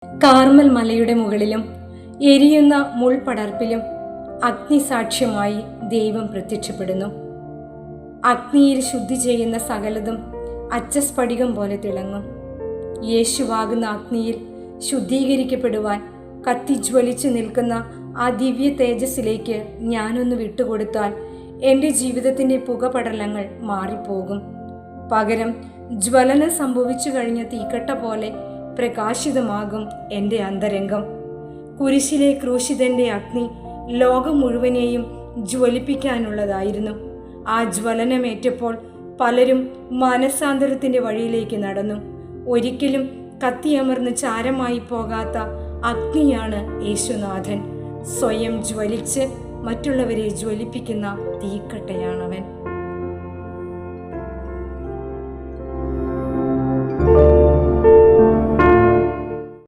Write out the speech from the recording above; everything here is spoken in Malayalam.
കാർമൽ മലയുടെ മുകളിലും എരിയുന്ന മുൾപടർപ്പിലും അഗ്നിസാക്ഷ്യമായി ദൈവം പ്രത്യക്ഷപ്പെടുന്നു. അഗ്നിയിൽ ശുദ്ധി ചെയ്യുന്ന സകലതും അച്ചസ്ഫടികം പോലെ തിളങ്ങും. യേശുവാകുന്ന അഗ്നിയിൽ ശുദ്ധീകരിക്കപ്പെടുവാൻ കത്തിജ്വലിച്ചു നിൽക്കുന്ന ആ ദിവ്യ തേജസ്സിലേക്ക് ഞാനൊന്ന് വിട്ടുകൊടുത്താൽ എൻ്റെ ജീവിതത്തിൻ്റെ പുകപടലങ്ങൾ മാറിപ്പോകും. പകരം ജ്വലനം സംഭവിച്ചു കഴിഞ്ഞ തീക്കട്ട പോലെ പ്രകാശിതമാകും എൻ്റെ അന്തരംഗം. കുരിശിലെ ക്രൂശിതൻ്റെ അഗ്നി ലോകം മുഴുവനെയും ജ്വലിപ്പിക്കാനുള്ളതായിരുന്നു. ആ ജ്വലനമേറ്റപ്പോൾ പലരും മാനസാന്തരത്തിൻ്റെ വഴിയിലേക്ക് നടന്നു. ഒരിക്കലും കത്തിയമർന്ന് ചാരമായി പോകാത്ത അഗ്നിയാണ് യേശുനാഥൻ. സ്വയം ജ്വലിച്ച് മറ്റുള്ളവരെ ജ്വലിപ്പിക്കുന്ന തീക്കട്ടയാണവൻ.